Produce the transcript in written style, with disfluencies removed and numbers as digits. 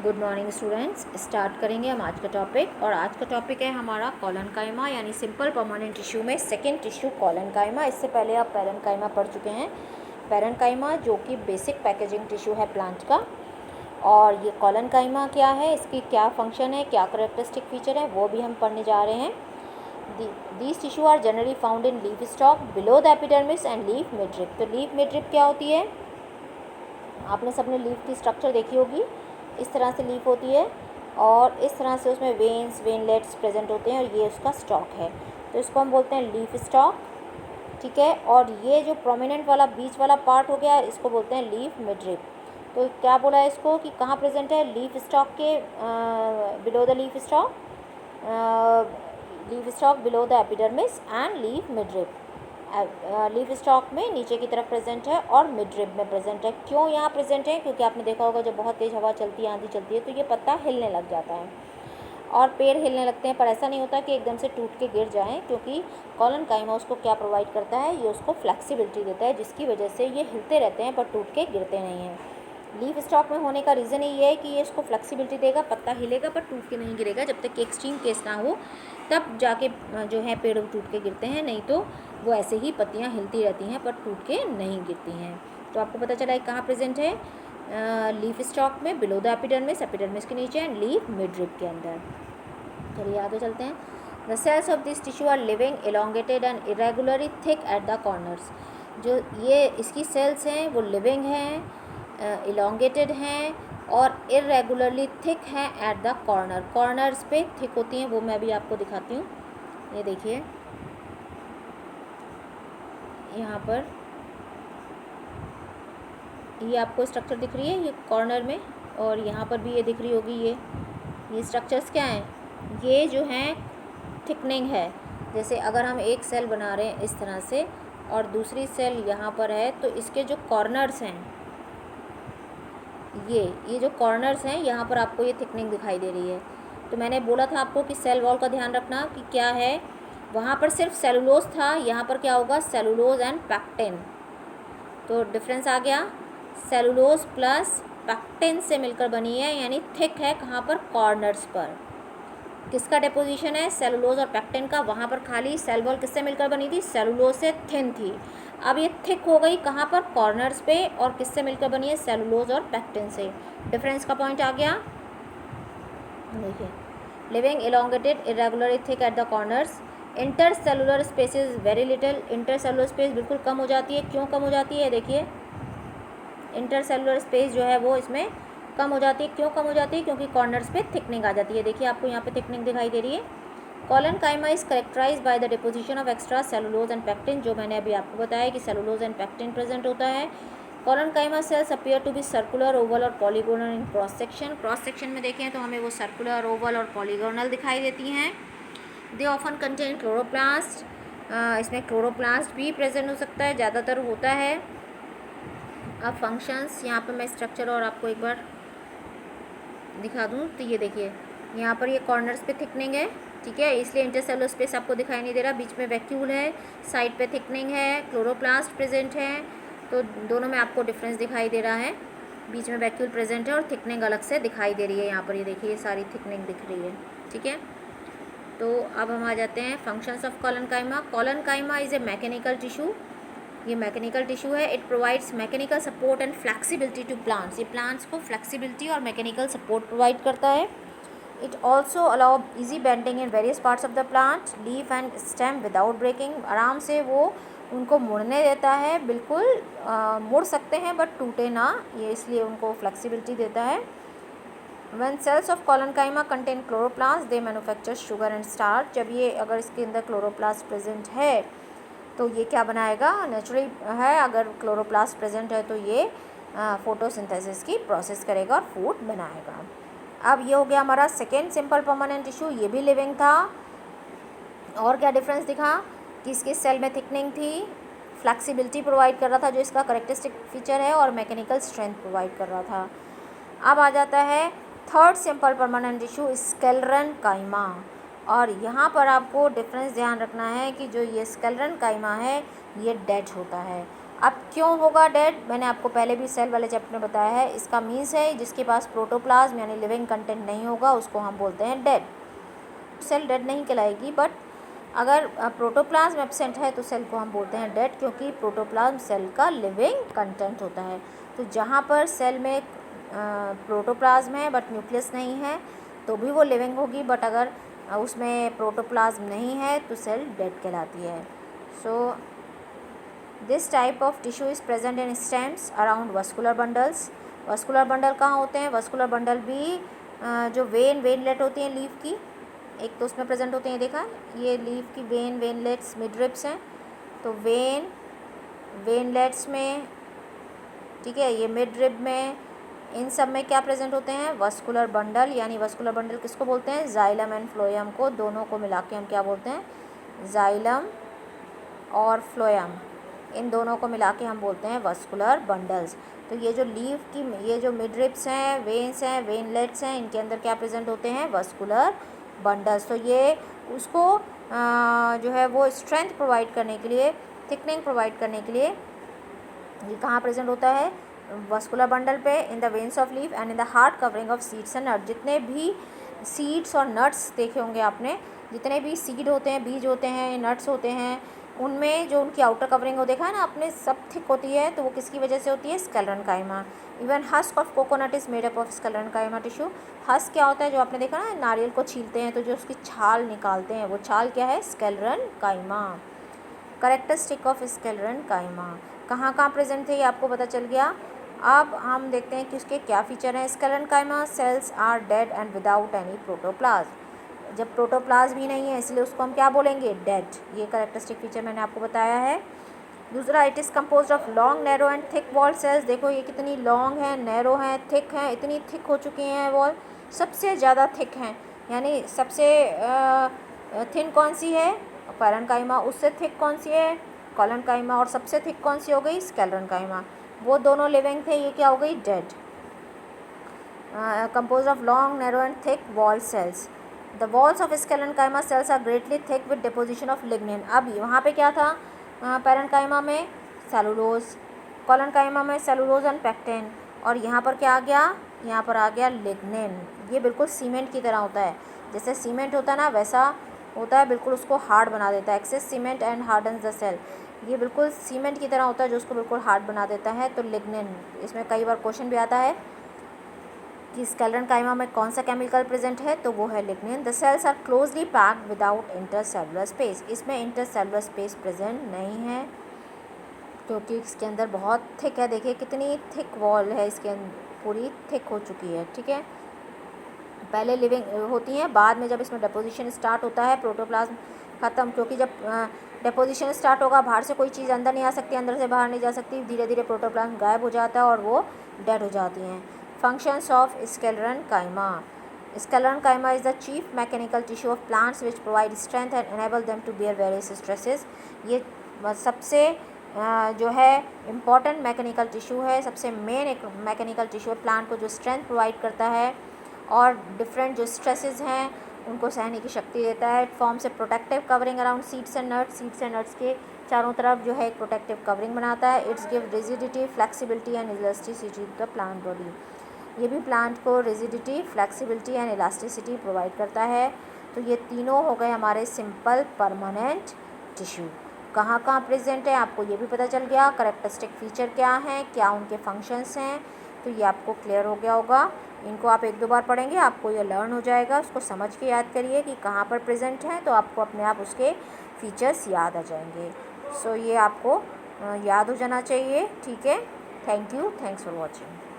Good morning students. Start करेंगे हम आज का टॉपिक, और आज का टॉपिक है हमारा कोलेनकाइमा यानी सिंपल परमानेंट टिश्यू में सेकंड टिश्यू कोलेनकाइमा। इससे पहले आप पैरेन्काइमा पढ़ चुके हैं। पैरेन्काइमा जो कि बेसिक पैकेजिंग टिश्यू है प्लांट का, और ये कोलेनकाइमा क्या है, इसकी क्या फंक्शन है, क्या करेक्टरिस्टिक फीचर है, वो भी हम पढ़ने जा रहे हैं। These tissue are generally found in leaf stalk below the epidermis and leaf midrib. तो लीफ मिडरिप क्या होती है? आपने सबने लीफ की स्ट्रक्चर देखी होगी। इस तरह से लीफ होती है और इस तरह से उसमें वेन्स वेनलेट्स प्रेजेंट होते हैं, और ये उसका स्टॉक है। तो इसको हम बोलते हैं लीफ स्टॉक, ठीक है। और ये जो प्रोमिनेंट वाला बीच वाला पार्ट हो गया, इसको बोलते हैं लीफ मिडरिप। तो क्या बोला है इसको कि कहाँ प्रेजेंट है? लीफ स्टॉक के below the leaf stalk below the epidermis and leaf midrib. Leaf stock में नीचे की तरफ प्रेजेंट है और मिडरिब में प्रेजेंट है। क्यों यहाँ प्रेजेंट है? क्योंकि आपने देखा होगा जब बहुत तेज़ हवा चलती है, आंधी चलती है, तो ये पत्ता हिलने लग जाता है और पेड़ हिलने लगते हैं, पर ऐसा नहीं होता कि एकदम से टूट के गिर जाएं, क्योंकि कोलेनकाइमा उसको क्या प्रोवाइड करता है? ये उसको फ्लेक्सिबिलिटी देता है, जिसकी वजह से ये हिलते रहते हैं पर टूट के गिरते नहीं हैं। लीफ स्टॉक में होने का रीज़न ये है कि ये इसको फ्लेक्सिबिलिटी देगा, पत्ता हिलेगा पर टूट के नहीं गिरेगा। जब तक कि एक्सट्रीम केस ना हो तब जाके जो है पेड़ टूट के गिरते हैं, नहीं तो वो ऐसे ही पत्तियां हिलती रहती हैं पर टूट के नहीं गिरती हैं। तो आपको पता चला है कहाँ प्रेजेंट है? लीफ स्टॉक में बिलो द एपिडर्मिस, एपिडर्मिस के नीचे, एंड लीफ मिडरिप के अंदर। चलिए आगे चलते हैं। The cells of this tissue are living elongated and irregularly thick at the corners. जो ये इसकी सेल्स हैं वो लिविंग हैं, इलोंगेटेड हैं और इरेगुलरली थिक हैं एट द कॉर्नर। कॉर्नर्स पे थिक होती हैं, वो मैं भी आपको दिखाती हूँ। ये देखिए यहाँ पर ये आपको स्ट्रक्चर दिख रही है, ये कॉर्नर में, और यहाँ पर भी ये दिख रही होगी। ये स्ट्रक्चर्स क्या हैं? ये जो हैं थिकनिंग है। जैसे अगर हम एक सेल बना रहे हैं इस तरह से और दूसरी सेल यहाँ पर है, तो इसके जो कॉर्नर्स हैं, ये जो कॉर्नर्स हैं, यहाँ पर आपको ये थिकनिंग दिखाई दे रही है। तो मैंने बोला था आपको कि सेल वॉल का ध्यान रखना कि क्या है। वहाँ पर सिर्फ सेलुलोज था, यहाँ पर क्या होगा? Cellulose and pectin. तो डिफरेंस आ गया, सेलुलोज प्लस पैक्टिन से मिलकर बनी है, यानी थिक है। कहाँ पर? कॉर्नर्स पर। किसका डिपोजिशन है? सेलुलोज और पैक्टिन का। वहाँ पर खाली सेल वॉल किससे मिलकर बनी थी? सेलुलोज से थिन थी। अब ये थिक हो गई कहाँ पर? कॉर्नर्स पे। और किससे मिलकर बनी है? सेलुलोज और पैक्टिन से। डिफरेंस का पॉइंट आ गया। देखिए, living elongated irregularly thick at the corners. Intercellular space is very little. Intercellular space बिल्कुल कम हो जाती है। क्यों कम हो जाती है? देखिए, इंटरसेलुलर स्पेस जो है वो इसमें कम हो जाती है। क्यों कम हो जाती है? क्योंकि कॉर्नर्स पे थिकनिंग आ जाती है। देखिए आपको यहाँ पे थिकनिंग दिखाई दे रही है। Collenchyma is characterised by the deposition of extra cellulose and pectin, जो मैंने अभी आपको बताया कि सेलुलोज एंड पैक्टिन प्रेजेंट होता है। Collenchyma cells appear to be circular, oval और polygonal in cross section. Cross section में देखें तो हमें वो सर्कुलर, ओवल और पॉलीगोनल दिखाई देती हैं। They often contain chloroplast. इसमें क्लोरोप्लास्ट भी प्रेजेंट हो सकता है, ज़्यादातर होता है। अब फंक्शंस, यहाँ पर मैं स्ट्रक्चर और आपको एक बार दिखा दूँ। तो ये देखिए, यहाँ पर ये कॉर्नर्स पे थिकनिंग है, ठीक है, इसलिए इंटरसेलुलर स्पेस आपको दिखाई नहीं दे रहा। बीच में वैक्यूल है, साइड पे थिकनिंग है, क्लोरोप्लास्ट प्रेजेंट है। तो दोनों में आपको डिफरेंस दिखाई दे रहा है। बीच में वैक्यूल प्रेजेंट है और थिकनिंग अलग से दिखाई दे रही है। यहाँ पर ये देखिए, ये सारी थिकनिंग दिख रही है, ठीक है। तो अब हम आ जाते हैं functions of collenchyma. Collenchyma is a mechanical tissue. ये मैकेनिकल टिश्यू है। It provides mechanical support and flexibility to plants. ये प्लांट्स को फ्लेक्सिबिलिटी और मैकेनिकल सपोर्ट प्रोवाइड करता है। It also allow easy bending in various parts of the plant, leaf and stem without breaking. आराम से वो उनको मुड़ने देता है, बिल्कुल मुड़ सकते हैं बट टूटे ना, ये इसलिए उनको फ्लेक्सिबिलिटी देता है। When cells of collenchyma contain chloroplasts, they manufacture sugar and starch। जब ये अगर इसके अंदर क्लोरोप्लास्ट प्रेजेंट है तो ये क्या बनाएगा? नेचुरली है, अगर क्लोरोप्लास्ट प्रेजेंट है तो ये फोटोसिंथेसिस की प्रोसेस करेगा और फूड बनाएगा। अब ये हो गया हमारा सेकेंड सिंपल परमानेंट टिश्यू, ये भी लिविंग था। और क्या डिफरेंस दिखा कि इसके सेल में थिकनिंग थी, फ्लेक्सिबिलिटी प्रोवाइड कर रहा था जो इसका करेक्टरिस्टिक फीचर है, और मैकेनिकल स्ट्रेंथ प्रोवाइड कर रहा था। अब आ जाता है third simple permanent tissue, sclerenchyma. और यहाँ पर आपको डिफरेंस ध्यान रखना है कि जो ये स्क्लेरेनकाइमा है ये डेड होता है। अब क्यों होगा डेड, मैंने आपको पहले भी सेल वाले चैप्टर में बताया है। इसका मीन्स है जिसके पास प्रोटोप्लाज्म यानी लिविंग कंटेंट नहीं होगा उसको हम बोलते हैं डेड। सेल डेड नहीं कहलाएगी, बट अगर प्रोटोप्लाज्म एब्सेंट है तो सेल को हम बोलते हैं डेड, क्योंकि प्रोटोप्लाज्म सेल का लिविंग कंटेंट होता है। तो जहाँ पर सेल में प्रोटोप्लाज्म है बट न्यूक्लियस नहीं है तो भी वो लिविंग होगी, बट अगर उसमें प्रोटोप्लाज्म नहीं है तो सेल डेड कहलाती है। So this type of tissue is present in stems around vascular bundles. Vascular bundle कहाँ होते हैं? वस्कुलर बंडल भी जो वेनलेट होती हैं लीफ की, एक तो उसमें प्रेजेंट होते हैं, देखा ये लीफ की वेनलेट्स मिडरिब्स हैं, तो वेनलेट्स में, ठीक है, ये मिडरिब में, इन सब में क्या प्रेजेंट होते हैं? Vascular bundle. यानी वस्कुलर बंडल किसको बोलते हैं? जाइलम एंड फ्लोएम को, दोनों को मिला के हम क्या बोलते हैं? जाइलम और फ्लोएम, इन दोनों को मिला के हम बोलते हैं वस्कुलर बंडल्स। तो ये जो लीफ की ये जो मिडरिब्स हैं, वेन्स हैं, वेनलेट्स हैं, इनके अंदर क्या प्रेजेंट होते हैं? Vascular bundles. तो ये उसको जो है वो स्ट्रेंथ प्रोवाइड करने के लिए, थिकनिंग प्रोवाइड करने के लिए ये कहाँ प्रेजेंट होता है? वस्कुलर बंडल पे, in the veins of leaf and in the hard covering of seeds and nuts. जितने भी सीड्स और नट्स देखे होंगे आपने, जितने भी सीड होते हैं, बीज होते हैं, नट्स होते हैं, उनमें जो उनकी आउटर कवरिंग हो देखा है ना आपने, सब थिक होती है, तो वो किसकी वजह से होती है? Sclerenchyma. Even husk of coconut is made up of sclerenchyma tissue. Husk क्या होता है? जो आपने देखा ना नारियल को छीलते हैं तो जो उसकी छाल निकालते हैं, वो छाल क्या है? स्क्लेरेन्काइमा। कैरेक्टरिस्टिक ऑफ स्क्लेरेन्काइमा कहाँ कहाँ प्रेजेंट थे ये आपको पता चल गया। अब हम देखते हैं कि उसके क्या फीचर हैं। Sclerenchyma cells are dead and without any protoplasm. जब प्रोटोप्लाज्म ही नहीं है इसलिए उसको हम क्या बोलेंगे? डेड। ये कैरेक्टरिस्टिक फीचर मैंने आपको बताया है। दूसरा, it is composed of long narrow and thick wall cells. देखो ये कितनी लॉन्ग है, नैरो हैं, थिक हैं, इतनी थिक हो चुकी हैं वॉल, सबसे ज़्यादा थिक हैं। यानी सबसे थिन कौन सी है? पैरेन्काइमा। उससे थिक कौन सी है? कोलेन्काइमा। और सबसे थिक कौन सी हो गई? स्क्लेरेन्काइमा। वो दोनों लिविंग थे, ये क्या हो गई? Dead. Compose of long narrow and thick wall cells. The walls of sclerenchyma cells are greatly thick with deposition of lignin. अब वहाँ पे क्या था? पैरेन्काइमा में सेलुलोज, कोलेन्काइमा में सेलुलोज एंड पेक्टिन, और यहाँ पर क्या आ गया? यहाँ पर आ गया लिग्निन। ये बिल्कुल सीमेंट की तरह होता है, जैसे सीमेंट होता है ना वैसा होता है, बिल्कुल उसको हार्ड बना देता है। Acts as cement and hardens the cell. ये बिल्कुल सीमेंट की तरह होता है जो उसको बिल्कुल हार्ड बना देता है। तो लिग्निन, इसमें कई बार क्वेश्चन भी आता है कि स्क्लेरेन्काइमा में कौन सा केमिकल प्रेजेंट है, तो वो है lignin. The cells are closely packed without intercellular space. इसमें इंटरसेलुलर स्पेस प्रेजेंट नहीं है क्योंकि इसके अंदर बहुत थिक है। देखिए कितनी थिक वॉल है इसके अंदर, पूरी थिक हो चुकी है, ठीक है। पहले लिविंग होती हैं, बाद में जब इसमें डिपोजिशन स्टार्ट होता है, प्रोटोप्लाज्म ख़त्म, क्योंकि जब डिपोजिशन स्टार्ट होगा बाहर से कोई चीज़ अंदर नहीं आ सकती, अंदर से बाहर नहीं जा सकती, धीरे धीरे प्रोटोप्लाज्म गायब हो जाता है और वो डेड हो जाती हैं। Functions of sclerenchyma. Sclerenchyma is the chief mechanical tissue of plants which provide strength and enable them to bear various stresses. ये सबसे जो है इम्पॉर्टेंट मैकेनिकल टिश्यू है, सबसे मेन एक मैकेनिकल टिश्यू है प्लांट को, जो स्ट्रेंथ प्रोवाइड करता है और डिफरेंट जो स्ट्रेसेस हैं उनको सहने की शक्ति देता है। It forms a protective covering around seeds and nuts. Seeds and nuts के चारों तरफ जो है एक प्रोटेक्टिव कवरिंग बनाता है। Its give rigidity, flexibility and elasticity to the plant body. ये भी प्लांट को rigidity, flexibility and elasticity provide करता है। तो ये तीनों हो गए हमारे सिंपल परमानेंट टिश्यू। कहाँ कहाँ प्रेजेंट है आपको ये भी पता चल गया। कैरेक्टरिस्टिक फीचर क्या हैं, क्या उनके फंक्शंस हैं, तो ये आपको क्लियर हो गया होगा। इनको आप एक दो बार पढ़ेंगे आपको ये लर्न हो जाएगा। उसको समझ के याद करिए कि कहाँ पर प्रेजेंट हैं, तो आपको अपने आप उसके फीचर्स याद आ जाएंगे। सो ये आपको याद हो जाना चाहिए, ठीक है। Thank you, thanks for watching.